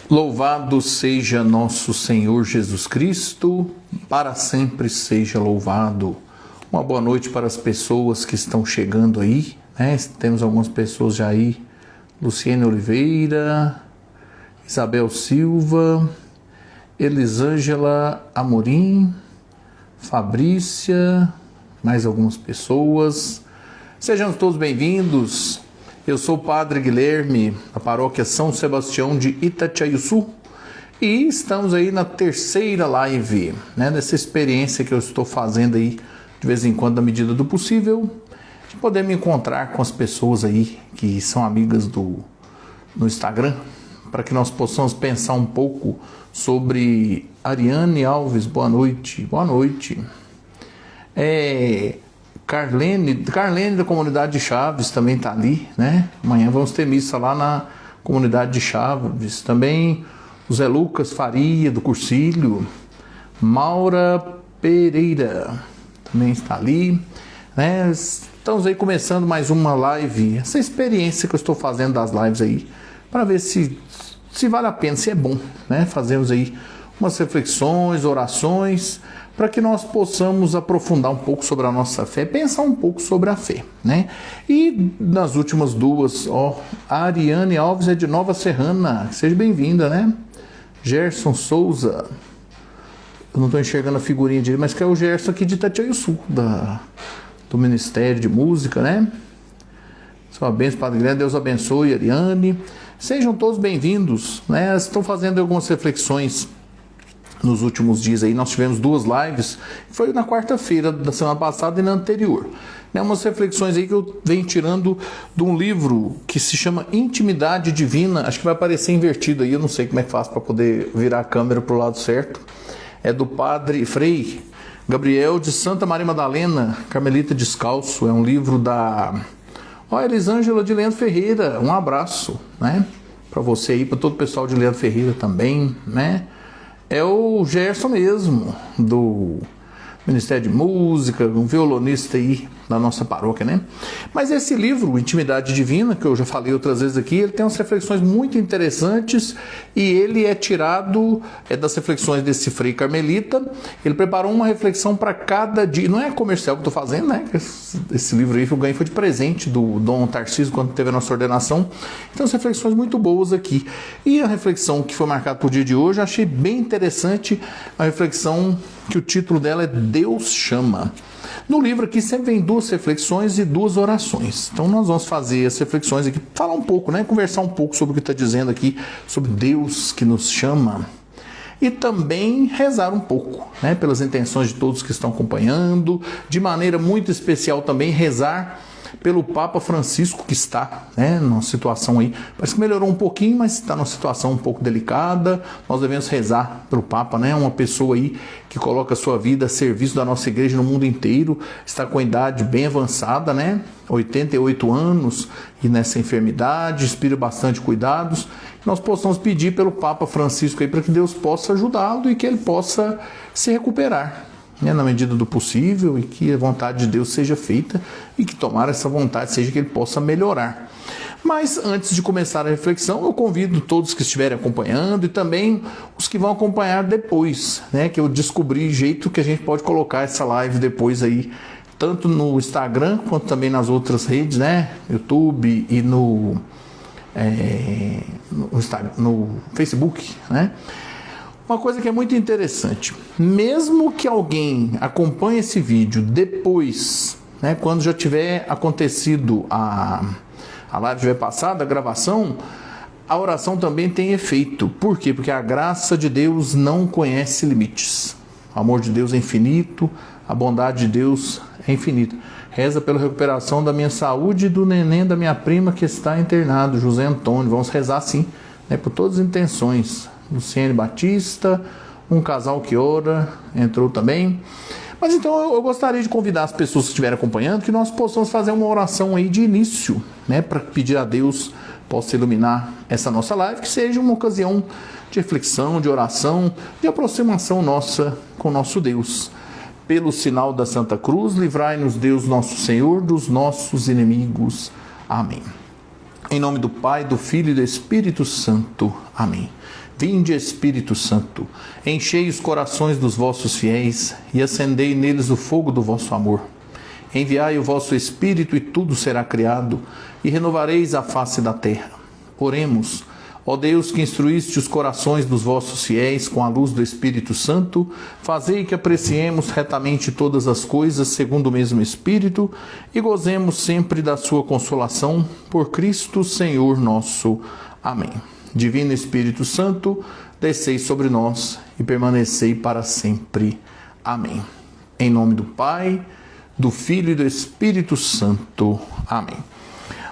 Louvado seja nosso Senhor Jesus Cristo, para sempre seja louvado. Uma boa noite para as pessoas que estão chegando aí, né? Temos algumas pessoas já aí, Luciene Oliveira, Isabel Silva, Elisângela Amorim, Fabrícia, mais algumas pessoas. Sejam todos bem-vindos. Eu sou o Padre Guilherme, da Paróquia São Sebastião de Itatiaiuçu, e estamos aí na terceira live, né, dessa experiência que eu estou fazendo aí, de vez em quando, na medida do possível, de poder me encontrar com as pessoas aí que são amigas no Instagram, para que nós possamos pensar um pouco sobre Ariane Alves. Boa noite. Boa noite. Carlene da comunidade de Chaves também está ali, né? Amanhã vamos ter missa lá na comunidade de Chaves. Também o Zé Lucas Faria, do Cursilho. Maura Pereira também está ali, né? Estamos aí começando mais uma live, essa experiência que eu estou fazendo das lives aí, para ver se vale a pena, se é bom, né? Fazemos aí umas reflexões, orações, para que nós possamos aprofundar um pouco sobre a nossa fé, pensar um pouco sobre a fé, né? E nas últimas duas, a Ariane Alves é de Nova Serrana, seja bem-vinda, né? Gerson Souza, eu não estou enxergando a figurinha dele, mas que é o Gerson aqui de Itatiaiuçu, do Ministério de Música, né? Sua bênção, Padre Guilherme, Deus abençoe, Ariane. Sejam todos bem-vindos, né? Estou fazendo algumas reflexões nos últimos dias aí. Nós tivemos duas lives, foi na quarta-feira da semana passada e na anterior, né? Umas reflexões aí que eu venho tirando de um livro que se chama Intimidade Divina. Acho que vai aparecer invertido aí, eu não sei como é que faço para poder virar a câmera para o lado certo. É do Padre Frei Gabriel de Santa Maria Madalena, Carmelita Descalço. É um livro da Elisângela de Leandro Ferreira. Um abraço, né, para você aí, para todo o pessoal de Leandro Ferreira também, né? É o Gerson mesmo, do Ministério de Música, um violonista aí da nossa paróquia, né? Mas esse livro, Intimidade Divina, que eu já falei outras vezes aqui, ele tem umas reflexões muito interessantes e ele é tirado das reflexões desse Frei Carmelita. Ele preparou uma reflexão para cada dia. Não é comercial que eu estou fazendo, né? Esse livro aí que eu ganhei foi de presente do Dom Tarcísio quando teve a nossa ordenação. Então, as reflexões muito boas aqui. E a reflexão que foi marcada para o dia de hoje, eu achei bem interessante a reflexão que o título dela é Deus Chama. No livro aqui sempre vem duas reflexões e duas orações. Então nós vamos fazer as reflexões aqui, falar um pouco, né? Conversar um pouco sobre o que está dizendo aqui, sobre Deus que nos chama. E também rezar um pouco, né? Pelas intenções de todos que estão acompanhando. De maneira muito especial também rezar pelo Papa Francisco, que está, né, numa situação aí, parece que melhorou um pouquinho, mas está numa situação um pouco delicada. Nós devemos rezar pelo Papa, né? Uma pessoa aí que coloca a sua vida a serviço da nossa igreja no mundo inteiro, está com a idade bem avançada, né? 88 anos, e nessa enfermidade, inspira bastante cuidados. Nós possamos pedir pelo Papa Francisco aí para que Deus possa ajudá-lo e que ele possa se recuperar, né, na medida do possível, e que a vontade de Deus seja feita e que tomara essa vontade seja que ele possa melhorar. Mas antes de começar a reflexão, eu convido todos que estiverem acompanhando e também os que vão acompanhar depois, né, que eu descobri jeito que a gente pode colocar essa live depois aí, tanto no Instagram quanto também nas outras redes, né, YouTube e no Facebook, né? Uma coisa que é muito interessante, mesmo que alguém acompanhe esse vídeo depois, né, quando já tiver acontecido a live, tiver passado a gravação, a oração também tem efeito. Por quê? Porque a graça de Deus não conhece limites. O amor de Deus é infinito, a bondade de Deus é infinita. Reza pela recuperação da minha saúde e do neném da minha prima que está internado, José Antônio. Vamos rezar sim, né, por todas as intenções. Luciene Batista, um casal que ora, entrou também. Mas então eu gostaria de convidar as pessoas que estiverem acompanhando, que nós possamos fazer uma oração aí de início, né, para pedir a Deus possa iluminar essa nossa live, que seja uma ocasião de reflexão, de oração, de aproximação nossa com o nosso Deus. Pelo sinal da Santa Cruz, livrai-nos Deus nosso Senhor dos nossos inimigos. Amém. Em nome do Pai, do Filho e do Espírito Santo. Amém. Vinde, Espírito Santo, enchei os corações dos vossos fiéis e acendei neles o fogo do vosso amor. Enviai o vosso Espírito e tudo será criado, e renovareis a face da terra. Oremos. Ó Deus, que instruíste os corações dos vossos fiéis com a luz do Espírito Santo, fazei que apreciemos retamente todas as coisas segundo o mesmo Espírito e gozemos sempre da sua consolação, por Cristo Senhor nosso. Amém. Divino Espírito Santo, descei sobre nós e permanecei para sempre. Amém. Em nome do Pai, do Filho e do Espírito Santo. Amém.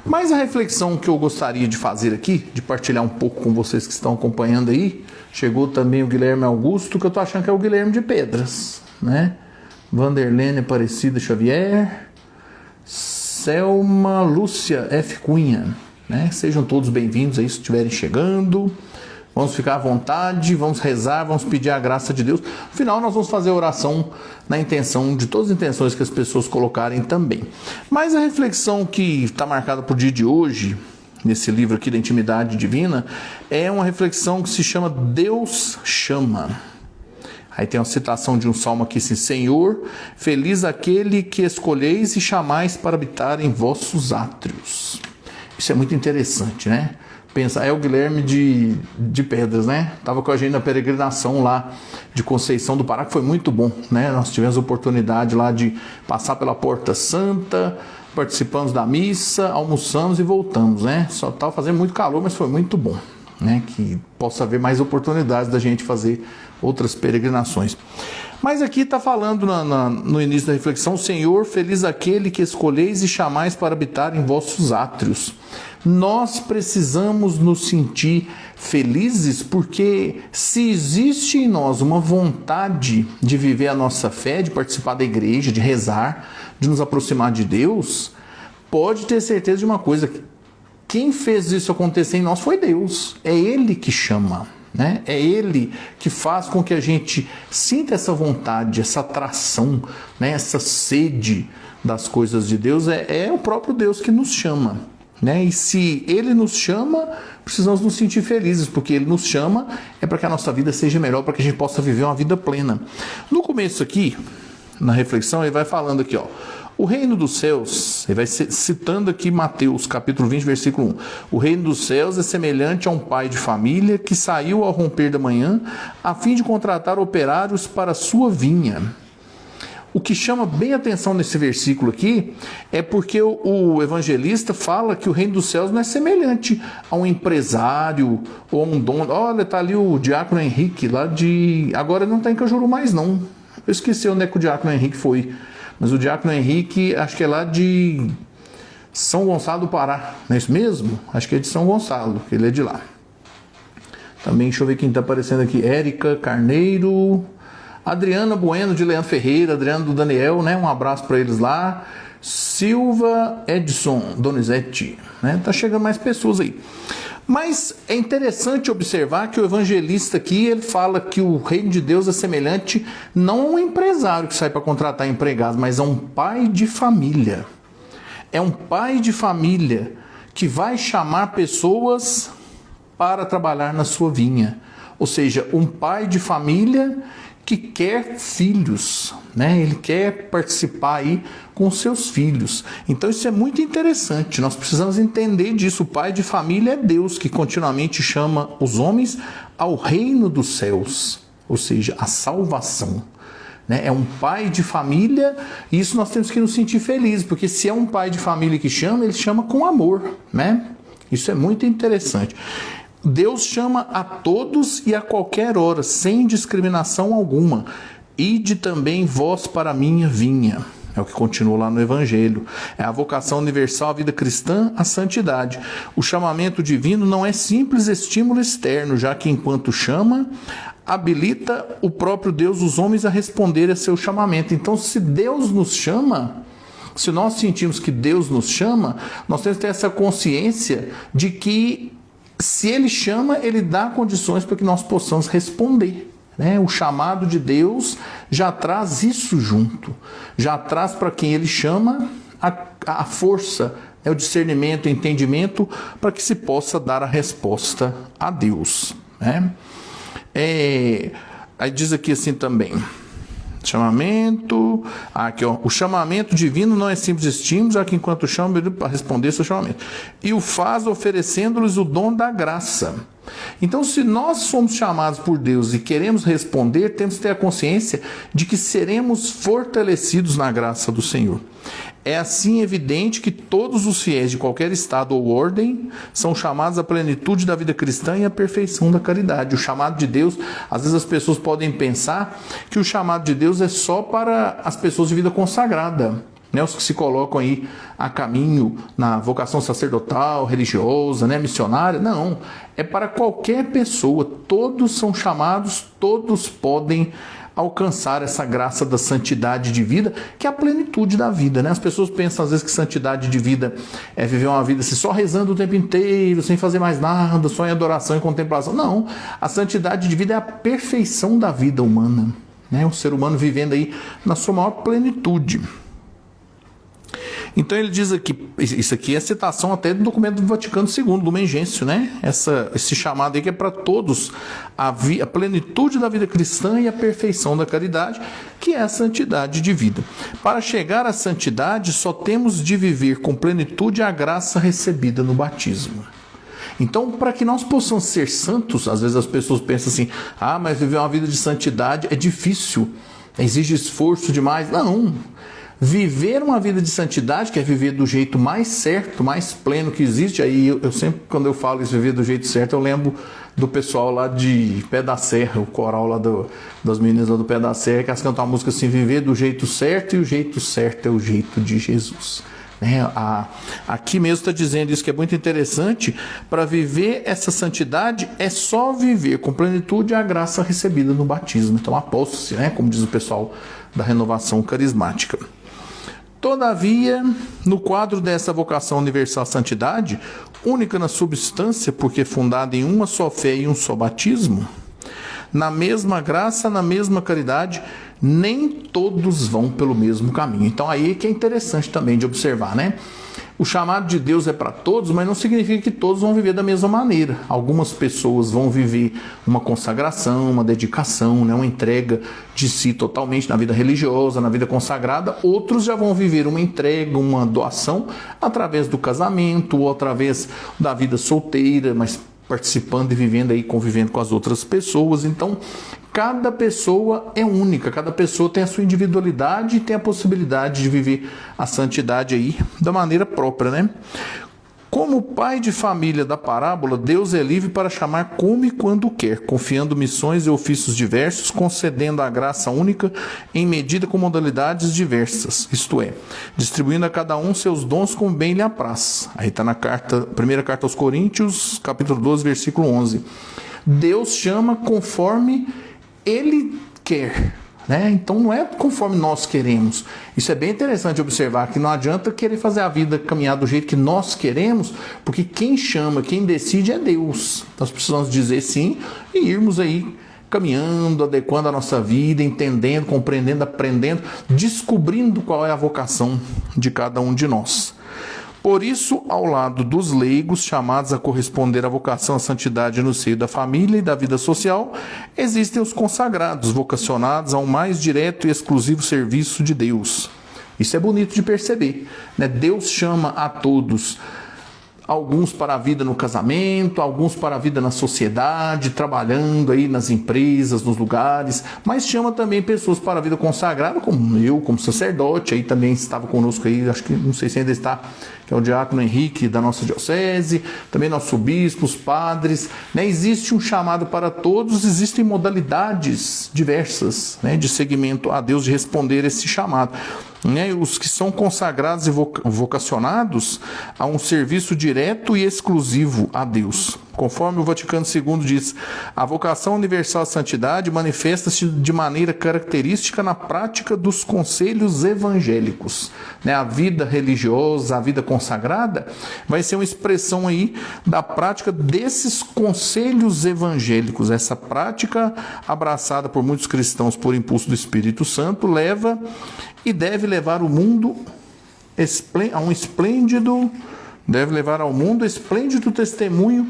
Mas a reflexão que eu gostaria de fazer aqui, de partilhar um pouco com vocês que estão acompanhando aí, chegou também o Guilherme Augusto, que eu tô achando que é o Guilherme de Pedras, né? Vanderlene Aparecida Xavier, Selma Lúcia F. Cunha, né? Sejam todos bem-vindos aí se estiverem chegando. Vamos ficar à vontade, vamos rezar, vamos pedir a graça de Deus. No final nós vamos fazer a oração na intenção de todas as intenções que as pessoas colocarem também. Mas a reflexão que está marcada para o dia de hoje, nesse livro aqui da Intimidade Divina, é uma reflexão que se chama Deus Chama. Aí tem uma citação de um salmo aqui assim: Senhor, feliz aquele que escolheis e chamais para habitar em vossos átrios. Isso é muito interessante, né? Pensa, é o Guilherme de Pedras, né? Estava com a gente na peregrinação lá de Conceição do Pará, que foi muito bom, né? Nós tivemos a oportunidade lá de passar pela Porta Santa, participamos da missa, almoçamos e voltamos, né? Só estava fazendo muito calor, mas foi muito bom, né? Que possa haver mais oportunidades da gente fazer outras peregrinações. Mas aqui está falando no início da reflexão: Senhor, feliz aquele que escolheis e chamais para habitar em vossos átrios. Nós precisamos nos sentir felizes porque se existe em nós uma vontade de viver a nossa fé, de participar da igreja, de rezar, de nos aproximar de Deus, pode ter certeza de uma coisa: quem fez isso acontecer em nós foi Deus. É Ele que chama, né? É Ele que faz com que a gente sinta essa vontade, essa atração, né? Essa sede das coisas de Deus. É o próprio Deus que nos chama, né? E se Ele nos chama, precisamos nos sentir felizes, porque Ele nos chama é para que a nossa vida seja melhor, para que a gente possa viver uma vida plena. No começo aqui, na reflexão, ele vai falando aqui, ó: o reino dos céus, ele vai citando aqui Mateus capítulo 20, versículo 1. O reino dos céus é semelhante a um pai de família que saiu ao romper da manhã a fim de contratar operários para a sua vinha. O que chama bem atenção nesse versículo aqui é porque o evangelista fala que o reino dos céus não é semelhante a um empresário ou a um dono. Olha, está ali o diácono Henrique, lá de... Agora não está em Cajuru mais, não. Eu esqueci onde é que o diácono Henrique foi. Mas o diácono Henrique, acho que é lá de São Gonçalo do Pará. Não é isso mesmo? Acho que é de São Gonçalo, que ele é de lá. Também, deixa eu ver quem está aparecendo aqui. Érica Carneiro... Adriana Bueno de Leandro Ferreira, Adriano do Daniel, né? Um abraço para eles lá. Silva Edson Donizete, né? Tá chegando mais pessoas aí. Mas é interessante observar que o evangelista aqui, ele fala que o reino de Deus é semelhante não a um empresário que sai para contratar empregados, mas a um pai de família. É um pai de família que vai chamar pessoas para trabalhar na sua vinha. Ou seja, um pai de família que quer filhos, né? Ele quer participar aí com seus filhos. Então isso é muito interessante, nós precisamos entender disso. O pai de família é Deus, que continuamente chama os homens ao reino dos céus, ou seja, a salvação, né? É um pai de família, e isso nós temos que nos sentir felizes, porque se é um pai de família que chama, ele chama com amor, né? Isso é muito interessante. Deus chama a todos e a qualquer hora, sem discriminação alguma. Ide também vós para a minha vinha. É o que continua lá no Evangelho. É a vocação universal à vida cristã, à santidade. O chamamento divino não é simples estímulo externo, já que enquanto chama, habilita o próprio Deus os homens a responder a seu chamamento. Então, se Deus nos chama, se nós sentimos que Deus nos chama, nós temos que ter essa consciência de que se Ele chama, Ele dá condições para que nós possamos responder, né? O chamado de Deus já traz isso junto, já traz para quem Ele chama a força, o discernimento, o entendimento, para que se possa dar a resposta a Deus. né? Aí diz aqui assim também, chamamento, aqui ó, o chamamento divino não é simples estímulo, já que enquanto chama ele para responder seu chamamento, e o faz oferecendo-lhes o dom da graça. Então, se nós somos chamados por Deus e queremos responder, temos que ter a consciência de que seremos fortalecidos na graça do Senhor. É assim evidente que todos os fiéis de qualquer estado ou ordem são chamados à plenitude da vida cristã e à perfeição da caridade. O chamado de Deus, às vezes as pessoas podem pensar que o chamado de Deus é só para as pessoas de vida consagrada, né? Os que se colocam aí a caminho na vocação sacerdotal, religiosa, né? Missionária. Não, é para qualquer pessoa. Todos são chamados, todos podem alcançar essa graça da santidade de vida, que é a plenitude da vida, né? As pessoas pensam às vezes que santidade de vida é viver uma vida assim, só rezando o tempo inteiro, sem fazer mais nada, só em adoração e contemplação. Não, a santidade de vida é a perfeição da vida humana, né? O ser humano vivendo aí na sua maior plenitude. Então ele diz aqui, isso aqui é citação até do documento do Vaticano II, do Lumen Gentium, né? Esse chamado aí que é para todos, a plenitude da vida cristã e a perfeição da caridade, que é a santidade de vida. Para chegar à santidade, só temos de viver com plenitude a graça recebida no batismo. Então, para que nós possamos ser santos, às vezes as pessoas pensam assim, mas viver uma vida de santidade é difícil, exige esforço demais. Não. Viver uma vida de santidade, que é viver do jeito mais certo, mais pleno que existe. Aí eu sempre, quando eu falo isso, viver do jeito certo, eu lembro do pessoal lá de Pé da Serra, o coral lá das meninas lá do Pé da Serra, que elas cantam uma música assim, viver do jeito certo, e o jeito certo é o jeito de Jesus. Aqui mesmo está dizendo isso, que é muito interessante. Para viver essa santidade é só viver com plenitude a graça recebida no batismo. Então aposta-se, né, como diz o pessoal da renovação carismática. Todavia, no quadro dessa vocação universal à santidade, única na substância, porque fundada em uma só fé e um só batismo, na mesma graça, na mesma caridade, nem todos vão pelo mesmo caminho. Então aí que é interessante também de observar, né? O chamado de Deus é para todos, mas não significa que todos vão viver da mesma maneira. Algumas pessoas vão viver uma consagração, uma dedicação, né? Uma entrega de si totalmente na vida religiosa, na vida consagrada. Outros já vão viver uma entrega, uma doação através do casamento ou através da vida solteira, mas participando e vivendo aí, convivendo com as outras pessoas. Então, cada pessoa é única, cada pessoa tem a sua individualidade e tem a possibilidade de viver a santidade aí da maneira própria, né? Como pai de família da parábola, Deus é livre para chamar como e quando quer, confiando missões e ofícios diversos, concedendo a graça única em medida com modalidades diversas, isto é, distribuindo a cada um seus dons como bem lhe apraz. Aí está na primeira carta aos Coríntios, capítulo 12, versículo 11. Deus chama conforme Ele quer, né? Então não é conforme nós queremos. Isso é bem interessante observar, que não adianta querer fazer a vida caminhar do jeito que nós queremos, porque quem chama, quem decide é Deus. Nós precisamos dizer sim e irmos aí caminhando, adequando a nossa vida, entendendo, compreendendo, aprendendo, descobrindo qual é a vocação de cada um de nós. Por isso, ao lado dos leigos, chamados a corresponder à vocação à santidade no seio da família e da vida social, existem os consagrados, vocacionados ao mais direto e exclusivo serviço de Deus. Isso é bonito de perceber, né? Deus chama a todos, alguns para a vida no casamento, alguns para a vida na sociedade, trabalhando aí nas empresas, nos lugares, mas chama também pessoas para a vida consagrada, como eu, como sacerdote, aí também estava conosco aí, acho que não sei se ainda está, que é o diácono Henrique da nossa diocese, também nosso bispo, os padres, né? Existe um chamado para todos, existem modalidades diversas, né, de seguimento a Deus, de responder esse chamado. Né? Os que são consagrados e vocacionados a um serviço direto e exclusivo a Deus. Conforme o Vaticano II diz, a vocação universal à santidade manifesta-se de maneira característica na prática dos conselhos evangélicos. Né? A vida religiosa, a vida consagrada, vai ser uma expressão aí da prática desses conselhos evangélicos. Essa prática, abraçada por muitos cristãos por impulso do Espírito Santo, leva e deve levar o mundo a um esplêndido, deve levar ao mundo esplêndido testemunho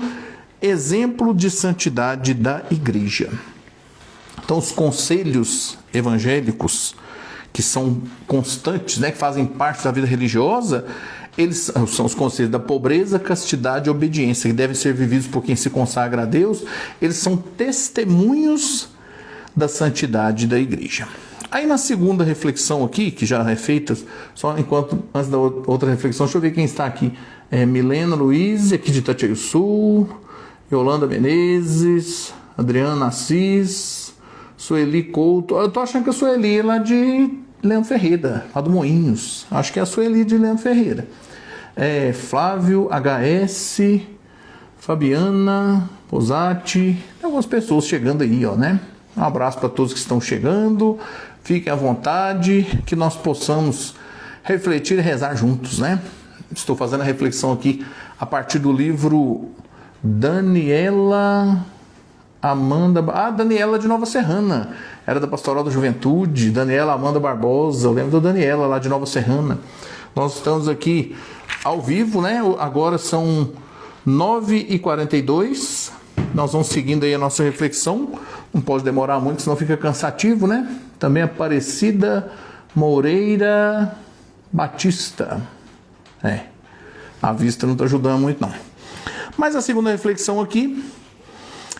exemplo de santidade da igreja. Então, os conselhos evangélicos, que são constantes, né, que fazem parte da vida religiosa, eles são os conselhos da pobreza, castidade e obediência, que devem ser vividos por quem se consagra a Deus. Eles são testemunhos da santidade da igreja. Aí na segunda reflexão aqui, que já é feita, só antes da outra reflexão, deixa eu ver quem está aqui. Milena Luiz, aqui de Itatiaia-Sul, Yolanda Menezes, Adriana Assis, Sueli Couto. Eu tô achando que a Sueli é lá de Leandro Ferreira, lá do Moinhos. Acho que é a Sueli de Leandro Ferreira. Flávio, HS, Fabiana, Posati, tem algumas pessoas chegando aí, ó, né? Um abraço para todos que estão chegando. Fiquem à vontade, que nós possamos refletir e rezar juntos, né? Estou fazendo a reflexão aqui a partir do livro Daniela Amanda... Daniela de Nova Serrana. Era da Pastoral da Juventude. Daniela Amanda Barbosa. Eu lembro da Daniela lá de Nova Serrana. Nós estamos aqui ao vivo, né? Agora são 9h42. Nós vamos seguindo aí a nossa reflexão. Não pode demorar muito, senão fica cansativo, né? Também Aparecida Moreira Batista. A vista não está ajudando muito, não. Mas a segunda reflexão aqui.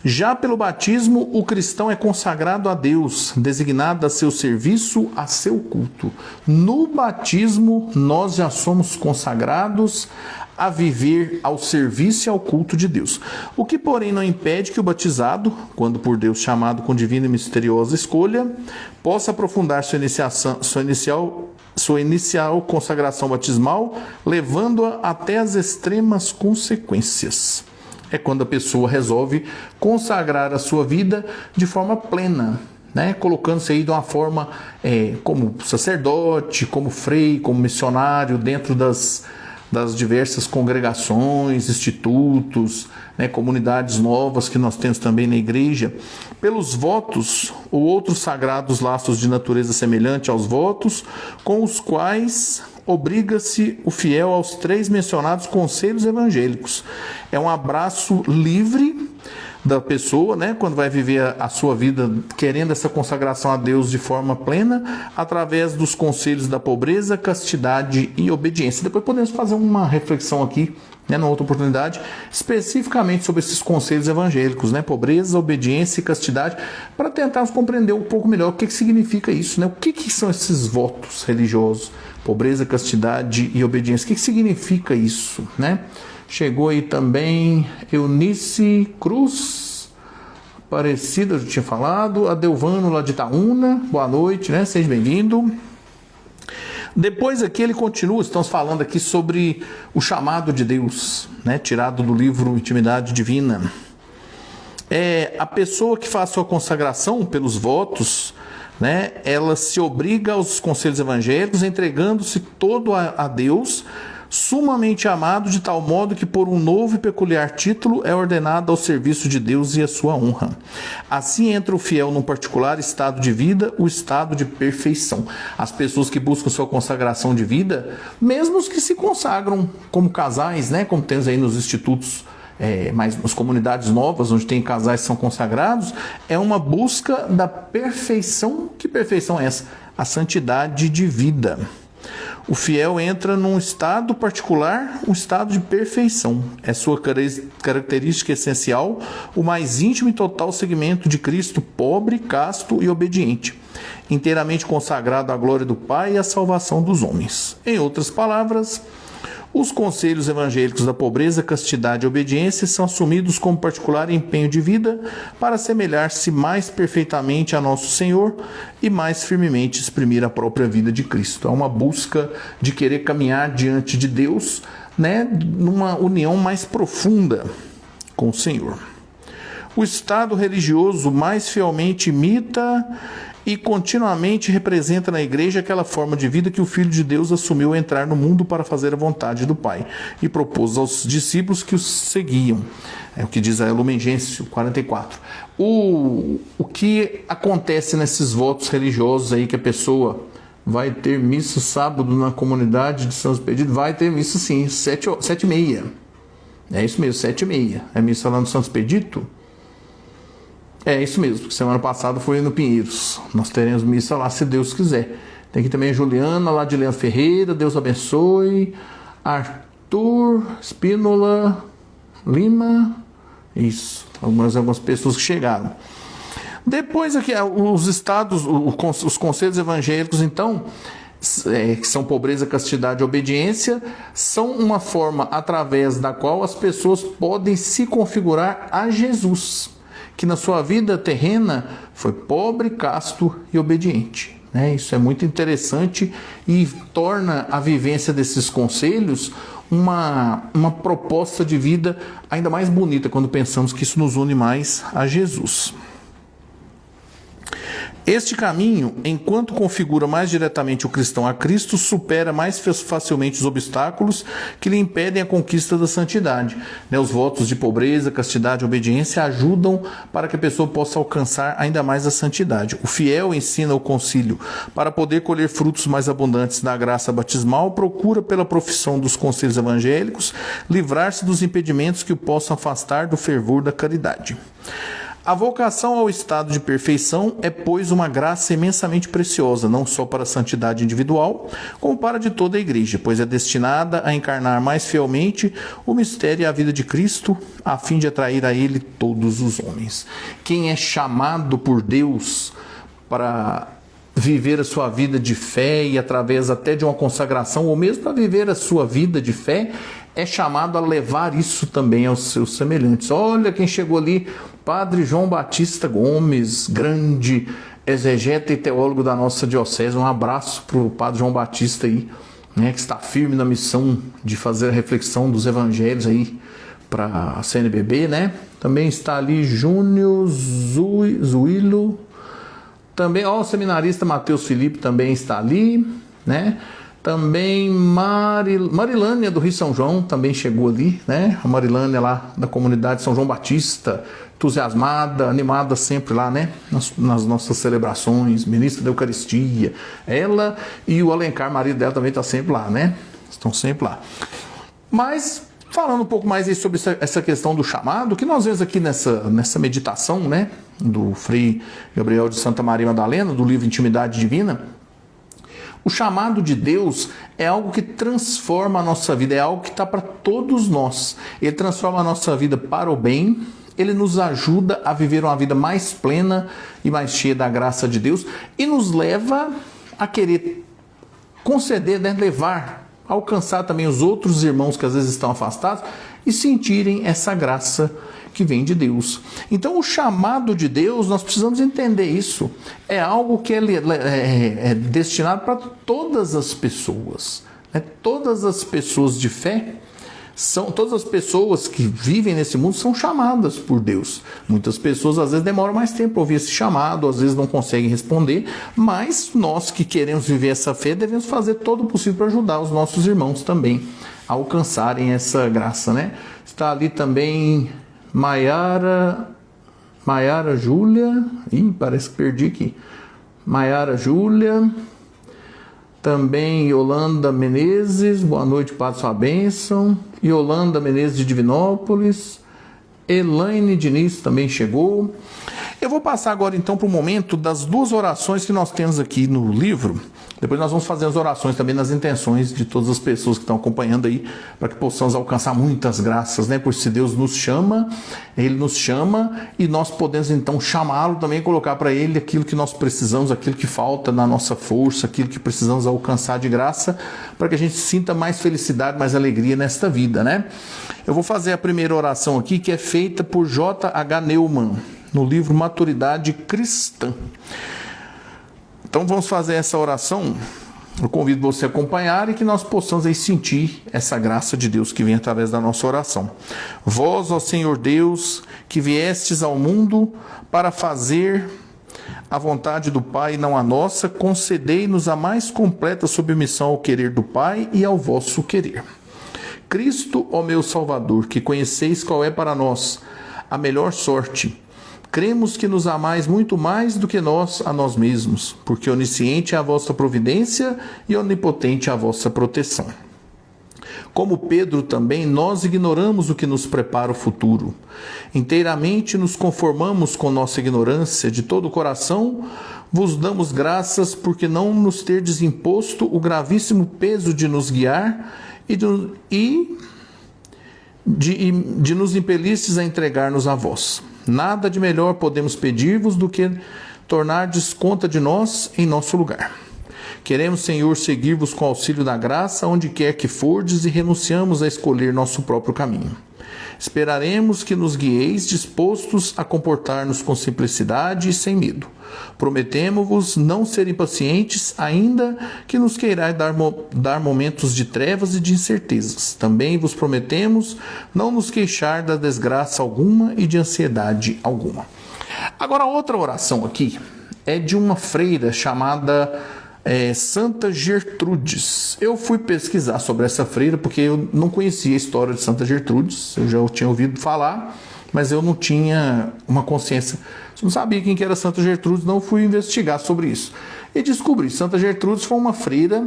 Já pelo batismo, o cristão é consagrado a Deus, designado a seu serviço, a seu culto. No batismo, nós já somos consagrados a viver ao serviço e ao culto de Deus. O que, porém, não impede que o batizado, quando por Deus chamado com divina e misteriosa escolha, possa aprofundar sua inicial consagração batismal, levando-a até as extremas consequências. É quando a pessoa resolve consagrar a sua vida de forma plena, né? Colocando-se aí de uma forma como sacerdote, como frei, como missionário, dentro das diversas congregações, institutos, né, comunidades novas que nós temos também na igreja, pelos votos ou outros sagrados laços de natureza semelhante aos votos, com os quais obriga-se o fiel aos 3 mencionados conselhos evangélicos. É um abraço livre da pessoa, né, quando vai viver a sua vida querendo essa consagração a Deus de forma plena, através dos conselhos da pobreza, castidade e obediência. Depois podemos fazer uma reflexão aqui, né, numa outra oportunidade, especificamente sobre esses conselhos evangélicos, né, pobreza, obediência e castidade, para tentarmos compreender um pouco melhor o que significa isso, né, o que são esses votos religiosos, pobreza, castidade e obediência, o que significa isso, né? Chegou aí também Eunice Cruz, Aparecida, eu já tinha falado, Adelvano lá de Itaúna, boa noite, né? Seja bem-vindo. Depois aqui ele continua, estamos falando aqui sobre o chamado de Deus, né? Tirado do livro Intimidade Divina. A pessoa que faz sua consagração pelos votos, né? Ela se obriga aos conselhos evangélicos, entregando-se todo a Deus, sumamente amado, de tal modo que por um novo e peculiar título é ordenado ao serviço de Deus e à sua honra. Assim entra o fiel num particular estado de vida, o estado de perfeição. As pessoas que buscam sua consagração de vida, mesmo os que se consagram como casais, né, como temos aí nos institutos, mas nas comunidades novas, onde tem casais que são consagrados, é uma busca da perfeição. Que perfeição é essa? A santidade de vida. O fiel entra num estado particular, um estado de perfeição. É sua característica essencial, o mais íntimo e total segmento de Cristo, pobre, casto e obediente, inteiramente consagrado à glória do Pai e à salvação dos homens. Em outras palavras, os conselhos evangélicos da pobreza, castidade e obediência são assumidos como particular empenho de vida para assemelhar-se mais perfeitamente a nosso Senhor e mais firmemente exprimir a própria vida de Cristo. É uma busca de querer caminhar diante de Deus, né, numa união mais profunda com o Senhor. O estado religioso mais fielmente imita e continuamente representa na igreja aquela forma de vida que o Filho de Deus assumiu ao entrar no mundo para fazer a vontade do Pai e propôs aos discípulos que os seguiam. É o que diz a Lumen Gentium 44. O que acontece nesses votos religiosos aí, que a pessoa vai ter missa sábado na comunidade de São Expedito? Vai ter missa sim, 7h30. É isso mesmo, 7h30. É missa lá no Santo Expedito? É isso mesmo, porque semana passada foi no Pinheiros. Nós teremos missa lá, se Deus quiser. Tem aqui também a Juliana, lá de Leandro Ferreira, Deus abençoe. Arthur, Espínola, Lima, isso, algumas pessoas que chegaram. Depois aqui, os estados, os conselhos evangélicos, então, que são pobreza, castidade e obediência, são uma forma através da qual as pessoas podem se configurar a Jesus, que na sua vida terrena foi pobre, casto e obediente. Isso é muito interessante e torna a vivência desses conselhos uma proposta de vida ainda mais bonita quando pensamos que isso nos une mais a Jesus. Este caminho, enquanto configura mais diretamente o cristão a Cristo, supera mais facilmente os obstáculos que lhe impedem a conquista da santidade. Os votos de pobreza, castidade e obediência ajudam para que a pessoa possa alcançar ainda mais a santidade. O fiel ensina o concílio para poder colher frutos mais abundantes da graça batismal, procura pela profissão dos conselhos evangélicos livrar-se dos impedimentos que o possam afastar do fervor da caridade. A vocação ao estado de perfeição é, pois, uma graça imensamente preciosa, não só para a santidade individual, como para de toda a Igreja, pois é destinada a encarnar mais fielmente o mistério e a vida de Cristo, a fim de atrair a Ele todos os homens. Quem é chamado por Deus para viver a sua vida de fé e através até de uma consagração, ou mesmo para viver a sua vida de fé, é chamado a levar isso também aos seus semelhantes. Olha quem chegou ali, Padre João Batista Gomes, grande exegeta e teólogo da nossa diocese. Um abraço para o Padre João Batista aí, que está firme na missão de fazer a reflexão dos evangelhos aí para a CNBB, Também está ali Júnior Zuilo, também, o seminarista Matheus Felipe também está ali, Também Marilânia do Rio São João também chegou ali, A Marilânia lá da comunidade São João Batista, entusiasmada, animada sempre lá, nas nossas celebrações, ministra da Eucaristia. Ela e o Alencar, marido dela, também está sempre lá, Estão sempre lá. Mas, falando um pouco mais aí sobre essa questão do chamado, que nós vemos aqui nessa meditação, do Frei Gabriel de Santa Maria Madalena, do livro Intimidade Divina, o chamado de Deus é algo que transforma a nossa vida, é algo que está para todos nós. Ele transforma a nossa vida para o bem, ele nos ajuda a viver uma vida mais plena e mais cheia da graça de Deus e nos leva a querer conceder, levar, alcançar também os outros irmãos que às vezes estão afastados e sentirem essa graça que vem de Deus. Então, o chamado de Deus, nós precisamos entender isso. É algo que é destinado para todas as pessoas. Todas as pessoas de fé, todas as pessoas que vivem nesse mundo são chamadas por Deus. Muitas pessoas às vezes demoram mais tempo para ouvir esse chamado, às vezes não conseguem responder, mas nós que queremos viver essa fé devemos fazer todo o possível para ajudar os nossos irmãos também a alcançarem essa graça, Está ali também Maiara Júlia, parece que perdi aqui. Maiara Júlia, também Yolanda Menezes, boa noite, Padre, sua bênção. Yolanda Menezes de Divinópolis, Elaine Diniz também chegou. Eu vou passar agora então para o momento das duas orações que nós temos aqui no livro. Depois nós vamos fazer as orações também nas intenções de todas as pessoas que estão acompanhando aí, para que possamos alcançar muitas graças, Porque se Deus nos chama, Ele nos chama e nós podemos então chamá-lo também, colocar para Ele aquilo que nós precisamos, aquilo que falta na nossa força, aquilo que precisamos alcançar de graça, para que a gente sinta mais felicidade, mais alegria nesta vida, Eu vou fazer a primeira oração aqui, que é feita por J.H. Neumann, no livro Maturidade Cristã. Então vamos fazer essa oração. Eu convido você a acompanhar e que nós possamos aí sentir essa graça de Deus que vem através da nossa oração. Vós, ó Senhor Deus, que viestes ao mundo para fazer a vontade do Pai e não a nossa, concedei-nos a mais completa submissão ao querer do Pai e ao vosso querer. Cristo, ó meu Salvador, que conheceis qual é para nós a melhor sorte, cremos que nos amais muito mais do que nós a nós mesmos, porque onisciente é a vossa providência e onipotente é a vossa proteção. Como Pedro também, nós ignoramos o que nos prepara o futuro. Inteiramente nos conformamos com nossa ignorância, de todo o coração vos damos graças porque não nos terdes imposto o gravíssimo peso de nos guiar e de nos impelistes a entregar-nos a vós. Nada de melhor podemos pedir-vos do que tornardes conta de nós em nosso lugar. Queremos, Senhor, seguir-vos com auxílio da graça, onde quer que fordes, e renunciamos a escolher nosso próprio caminho. Esperaremos que nos guieis dispostos a comportar-nos com simplicidade e sem medo. Prometemo-vos não ser impacientes, ainda que nos queirais dar momentos de trevas e de incertezas. Também vos prometemos não nos queixar da desgraça alguma e de ansiedade alguma. Agora, outra oração aqui é de uma freira chamada Santa Gertrudes. Eu fui pesquisar sobre essa freira porque eu não conhecia a história de Santa Gertrudes. Eu já tinha ouvido falar, mas eu não tinha uma consciência. Eu não sabia quem que era Santa Gertrudes, não fui investigar sobre isso. E descobri, Santa Gertrudes foi uma freira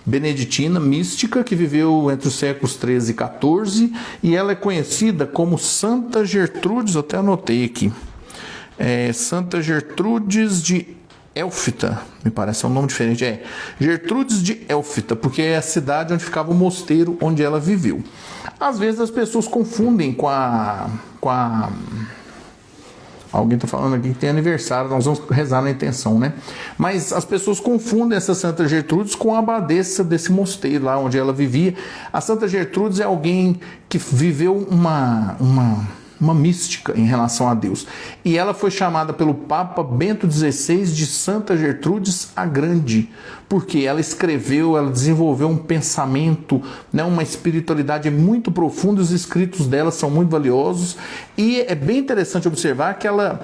beneditina, mística, que viveu entre os séculos 13 e 14, e ela é conhecida como Santa Gertrudes, eu até anotei aqui, Santa Gertrudes de Élfita, me parece um nome diferente, Gertrudes de Élfita, porque é a cidade onde ficava o mosteiro onde ela viveu. Às vezes as pessoas confundem com a... Alguém está falando aqui que tem aniversário, nós vamos rezar na intenção, né? Mas as pessoas confundem essa Santa Gertrudes com a abadesa desse mosteiro lá onde ela vivia. A Santa Gertrudes é alguém que viveu uma mística em relação a Deus. E ela foi chamada pelo Papa Bento XVI de Santa Gertrudes a Grande, porque ela escreveu, ela desenvolveu um pensamento, né, uma espiritualidade muito profunda, os escritos dela são muito valiosos, e é bem interessante observar que ela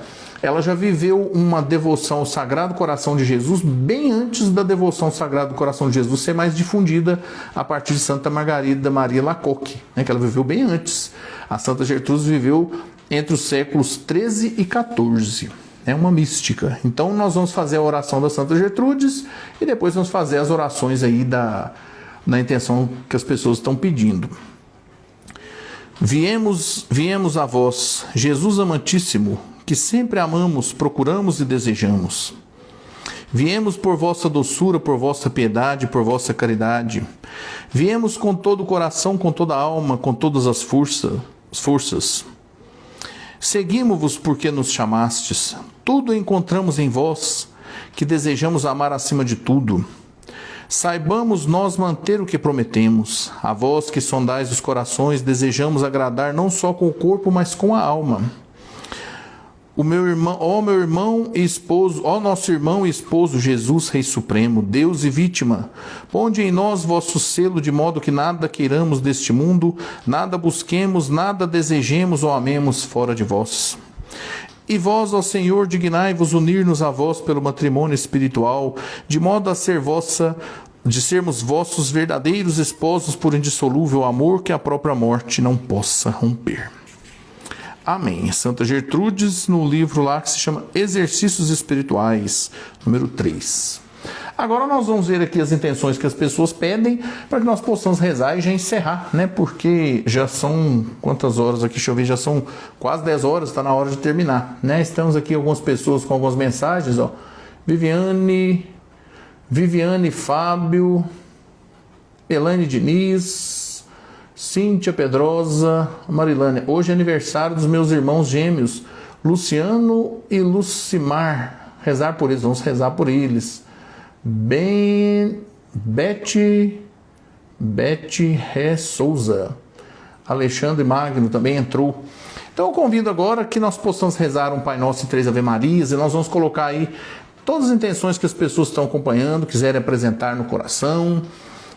já viveu uma devoção ao Sagrado Coração de Jesus bem antes da devoção ao Sagrado Coração de Jesus ser mais difundida a partir de Santa Margarida Maria Lacoque, né, que ela viveu bem antes. A Santa Gertrudes viveu entre os séculos 13 e 14. É uma mística. Então nós vamos fazer a oração da Santa Gertrudes e depois vamos fazer as orações aí na intenção que as pessoas estão pedindo. Viemos a vós, Jesus amantíssimo, que sempre amamos, procuramos e desejamos. Viemos por vossa doçura, por vossa piedade, por vossa caridade. Viemos com todo o coração, com toda a alma, com todas as forças. Seguimos-vos porque nos chamastes. Tudo encontramos em vós, que desejamos amar acima de tudo. Saibamos nós manter o que prometemos. A vós que sondais os corações, desejamos agradar não só com o corpo, mas com a alma. Meu irmão e esposo, ó nosso irmão e esposo Jesus, Rei Supremo, Deus e vítima, ponde em nós vosso selo, de modo que nada queiramos deste mundo, nada busquemos, nada desejemos ou amemos fora de vós. E vós, ó Senhor, dignai-vos unir-nos a vós pelo matrimônio espiritual, de modo a de sermos vossos verdadeiros esposos por indissolúvel amor que a própria morte não possa romper. Amém. Santa Gertrudes, no livro lá que se chama Exercícios Espirituais, número 3. Agora nós vamos ver aqui as intenções que as pessoas pedem para que nós possamos rezar e já encerrar, né? Porque já são, quantas horas aqui? Deixa eu ver, já são quase 10 horas, está na hora de terminar, né? Estamos aqui algumas pessoas com algumas mensagens, ó. Viviane, Fábio, Elaine Diniz, Cíntia Pedrosa, Marilânia. Hoje é aniversário dos meus irmãos gêmeos, Luciano e Lucimar. Rezar por eles, vamos rezar por eles. Bete Ré Souza. Alexandre Magno também entrou. Então eu convido agora que nós possamos rezar um Pai Nosso e 3 Ave Marias, e nós vamos colocar aí todas as intenções que as pessoas estão acompanhando, quiserem apresentar no coração,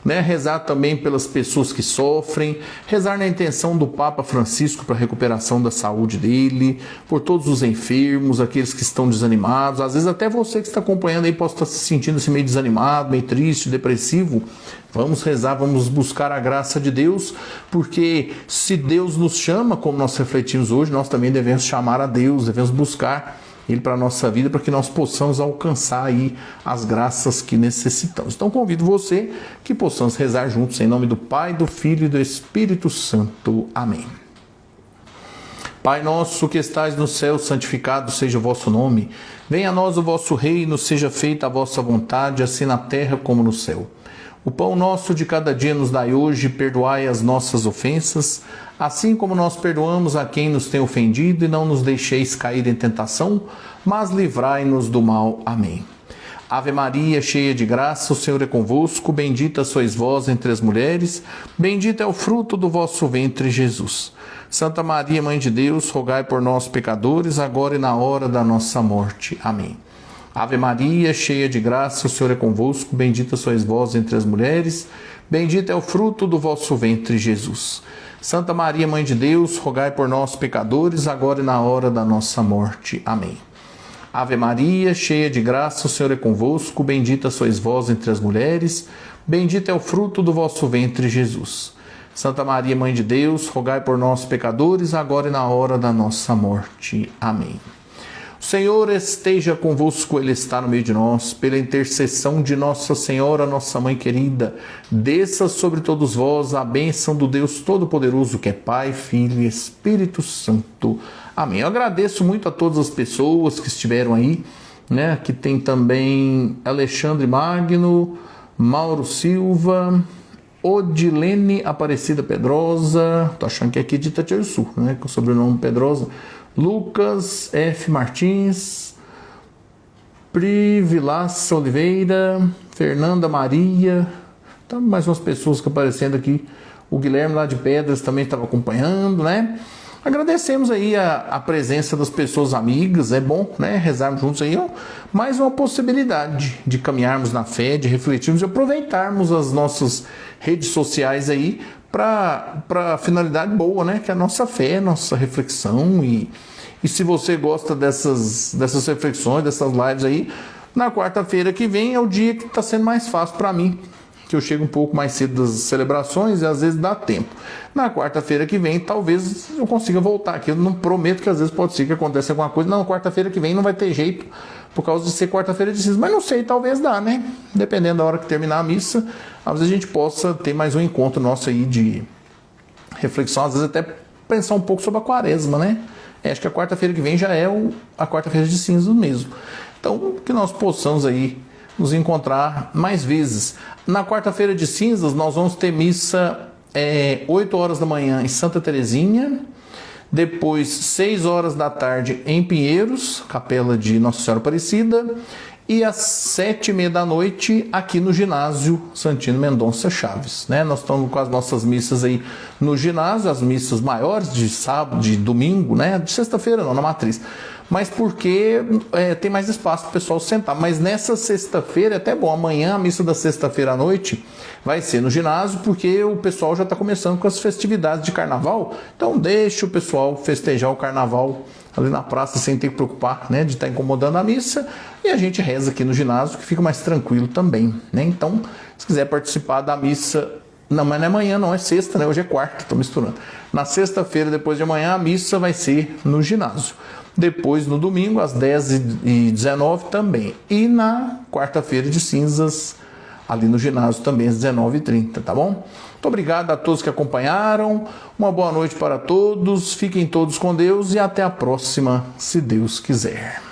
né? Rezar também pelas pessoas que sofrem, rezar na intenção do Papa Francisco para a recuperação da saúde dele, por todos os enfermos, aqueles que estão desanimados, às vezes até você que está acompanhando aí pode estar se sentindo assim, meio desanimado, meio triste, depressivo. Vamos rezar, vamos buscar a graça de Deus, porque se Deus nos chama, como nós refletimos hoje, nós também devemos chamar a Deus, devemos buscar Ele para a nossa vida, para que nós possamos alcançar aí as graças que necessitamos. Então convido você que possamos rezar juntos em nome do Pai, do Filho e do Espírito Santo. Amém. Pai nosso que estais no céu, santificado seja o vosso nome. Venha a nós o vosso reino, seja feita a vossa vontade, assim na terra como no céu. O pão nosso de cada dia nos dai hoje, perdoai as nossas ofensas, assim como nós perdoamos a quem nos tem ofendido, e não nos deixeis cair em tentação, mas livrai-nos do mal. Amém. Ave Maria, cheia de graça, o Senhor é convosco, bendita sois vós entre as mulheres, bendito é o fruto do vosso ventre, Jesus. Santa Maria, Mãe de Deus, rogai por nós, pecadores, agora e na hora da nossa morte. Amém. Ave Maria, cheia de graça, o Senhor é convosco, bendita sois vós entre as mulheres, bendito é o fruto do vosso ventre, Jesus. Santa Maria, Mãe de Deus, rogai por nós, pecadores, agora e na hora da nossa morte. Amém. Ave Maria, cheia de graça, o Senhor é convosco, bendita sois vós entre as mulheres, bendito é o fruto do vosso ventre, Jesus. Santa Maria, Mãe de Deus, rogai por nós, pecadores, agora e na hora da nossa morte. Amém. O Senhor esteja convosco, Ele está no meio de nós, pela intercessão de Nossa Senhora, nossa Mãe querida, desça sobre todos vós a bênção do Deus Todo-Poderoso, que é Pai, Filho e Espírito Santo. Amém. Eu agradeço muito a todas as pessoas que estiveram aí, né? Aqui tem também Alexandre Magno, Mauro Silva, Odilene Aparecida Pedrosa, tô achando que é aqui de Itatiaçu, né? Com o sobrenome Pedrosa. Lucas F. Martins, Pri Vilaça Oliveira, Fernanda Maria, tá mais umas pessoas que aparecendo aqui. O Guilherme lá de Pedras também estava acompanhando, né? Agradecemos aí a presença das pessoas amigas, é bom, né, rezarmos juntos aí, ó, mais uma possibilidade de caminharmos na fé, de refletirmos e aproveitarmos as nossas redes sociais aí para finalidade boa, né, que é a nossa fé, nossa reflexão e se você gosta dessas reflexões, dessas lives aí, na quarta-feira que vem é o dia que está sendo mais fácil para mim, que eu chego um pouco mais cedo das celebrações e às vezes dá tempo. Na quarta-feira que vem, talvez eu consiga voltar aqui. Eu não prometo que às vezes pode ser que aconteça alguma coisa. Não, quarta-feira que vem não vai ter jeito, por causa de ser quarta-feira de cinzas. Mas não sei, talvez dá, né? Dependendo da hora que terminar a missa, às vezes a gente possa ter mais um encontro nosso aí de reflexão, às vezes até pensar um pouco sobre a quaresma, né? Acho que a quarta-feira que vem já é a quarta-feira de cinzas mesmo. Então, que nós possamos aí nos encontrar mais vezes. Na quarta-feira de cinzas, nós vamos ter missa 8 horas da manhã em Santa Terezinha, depois 6 horas da tarde em Pinheiros, capela de Nossa Senhora Aparecida, e às 7h30 da noite aqui no ginásio Santino Mendonça Chaves, né? Nós estamos com as nossas missas aí no ginásio, as missas maiores de sábado, de domingo, né? De sexta-feira não, na matriz. Mas porque tem mais espaço para o pessoal sentar. Mas nessa sexta-feira é até bom. Amanhã a missa da sexta-feira à noite vai ser no ginásio, porque o pessoal já está começando com as festividades de carnaval. Então deixa o pessoal festejar o carnaval ali na praça sem ter que preocupar, né, de estar incomodando a missa. E a gente reza aqui no ginásio, que fica mais tranquilo também, né? Então, se quiser participar da missa... Não, mas não é amanhã, não, é sexta, né? Hoje é quarta, estou misturando. Na sexta-feira, depois de amanhã, a missa vai ser no ginásio. Depois, no domingo, às 10h19 também. E na quarta-feira de cinzas, ali no ginásio também, às 19h30, tá bom? Muito obrigado a todos que acompanharam. Uma boa noite para todos. Fiquem todos com Deus e até a próxima, se Deus quiser.